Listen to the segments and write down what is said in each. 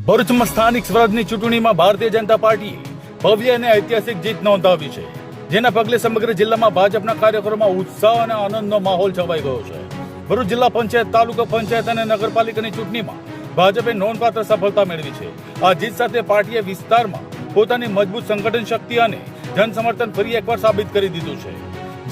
ભરૂચમાં સ્થાનિક સ્વરાજની ચૂંટણીમાં ભારતીય જનતા પાર્ટીએ ભવ્ય અને ઐતિહાસિક જીત નોંધાવી છે, જેના પગલે સમગ્ર જિલ્લામાં ભાજપના કાર્યકરોમાં ઉત્સાહ અને આનંદનો માહોલ છવાઈ ગયો છે. ભરૂચ જિલ્લા પંચાયત, તાલુકા પંચાયત અને નગરપાલિકાની ચૂંટણીમાં ભાજપે નોંધપાત્ર સફળતા મેળવી છે. આ જીત સાથે પાર્ટીએ વિસ્તારમાં પોતાની મજબૂત સંગઠન શક્તિ અને જનસમર્થન ફરી એકવાર સાબિત કરી દીધું છે.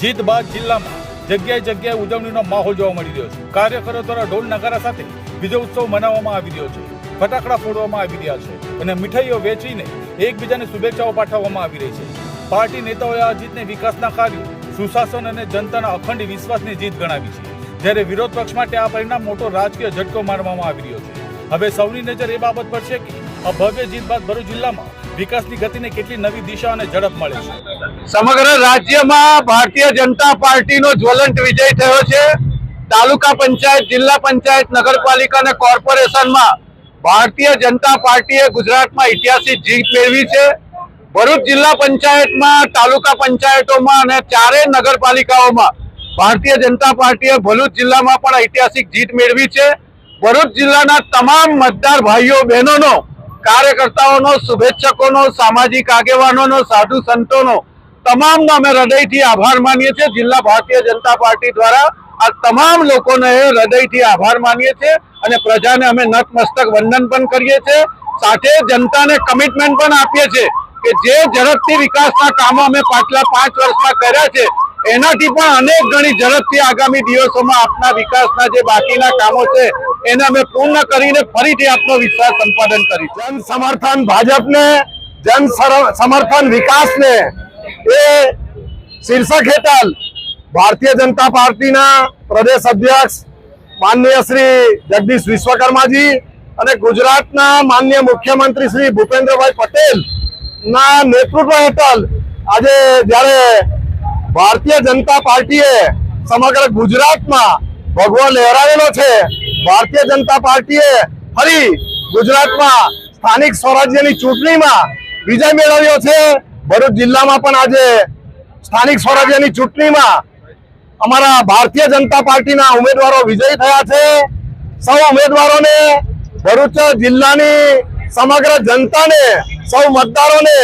જીત બાદ જિલ્લામાં જગ્યાએ જગ્યાએ ઉજવણીનો માહોલ જોવા મળી રહ્યો છે. કાર્યકરો દ્વારા ઢોલ નગારા સાથે વિજય ઉત્સવ મનાવવામાં આવી રહ્યો છે, ફટાકડા ફોડવામાં આવી રહ્યા છે અને મીઠાઈઓ વેચીને એકબીજાને શુભેચ્છાઓ પાઠવવામાં આવી રહી છે. પાર્ટી નેતાઓએ આ જીતને વિકાસના કાર્યો, સુશાસન અને જનતાના અખંડ વિશ્વાસની જીત ગણાવી છે, જ્યારે વિરોધ પક્ષ માટે આ પરિણામ મોટો રાજકીય ઝટકો માનવામાં આવી રહ્યો છે. હવે સૌની નજર એ બાબત પર છે કે આ ભવ્ય જીત બાદ ભરૂચ જિલ્લામાં વિકાસની ગતિને કેટલી નવી દિશા અને ઝડપ મળે છે. સમગ્ર રાજ્યમાં ભારતીય જનતા પાર્ટીનો જ્વલંત વિજય થયો છે. તાલુકા પંચાયત, જિલ્લા પંચાયત, નગરપાલિકા અને કોર્પોરેશનમાં ભારતીય જનતા પાર્ટીએ ગુજરાતમાં ઐતિહાસિક જીત મેળવી છે. ભરૂચ જિલ્લા પંચાયતમાં, તાલુકા પંચાયતોમાં અને ચારેય નગરપાલિકાઓમાં ભારતીય જનતા પાર્ટીએ ભરૂચ જિલ્લામાં પણ ઐતિહાસિક જીત મેળવી છે. ભરૂચ જિલ્લાના તમામ મતદાર ભાઈઓ બહેનોનો, કાર્યકર્તાઓનો, શુભેચ્છકોનો, સામાજિક આગેવાનોનો, સાધુ સંતોનો તમામનો અમે હૃદયથી આભાર માનીએ છીએ. જિલ્લા ભારતીય જનતા પાર્ટી દ્વારા આ તમામ લોકોને હૃદયથી આભાર માનીએ છીએ અને પ્રજાને અમે નતમસ્તક વંદન પણ કરીએ છીએ. સાથે જનતાને કમિટમેન્ટ પણ આપીએ છીએ કે જે ઝડપથી વિકાસના કામો અમે પાછલા 5 વર્ષમાં કર્યા છે, એનાથી પણ અનેક ગણી ઝડપથી આગામી દિવસોમાં આપના વિકાસના જે બાકીના કામો છે એને અમે પૂર્ણ કરીને ફરીથી આપનો વિશ્વાસ સંપાદન કરીશું. જન સમર્થન ભાજપને, જન સમર્થન વિકાસને એ શીર્ષક હેઠળ ભારતીય જનતા પાર્ટીના પ્રદેશ અધ્યક્ષ માનનીય શ્રી જગદીશ વિશ્વકર્માજી અને ગુજરાતના માનનીય મુખ્યમંત્રી શ્રી ભૂપેન્દ્રભાઈ પટેલ ના નેતૃત્વ હેઠળ આજે જ્યારે ભારતીય જનતા પાર્ટીએ સમગ્ર ગુજરાતમાં ભગવો લહેરાવેલો છે, ભારતીય જનતા પાર્ટીએ ફરી ગુજરાતમાં સ્થાનિક સ્વરાજ્યની ચૂંટણીમાં વિજય મેળવ્યો છે. ભરૂચ જિલ્લામાં પણ આજે સ્થાનિક સ્વરાજ્યની ચૂંટણીમાં અમારા ભારતીય જનતા પાર્ટીના ઉમેદવારો વિજય થયા છે. સૌ ઉમેદવારોને, ભરૂચ જિલ્લાની સમગ્ર જનતાને, સૌ મતદારોને,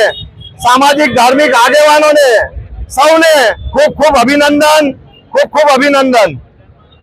સામાજિક ધાર્મિક આગેવાનોને સૌને ખૂબ ખૂબ અભિનંદન, ખૂબ ખૂબ અભિનંદન.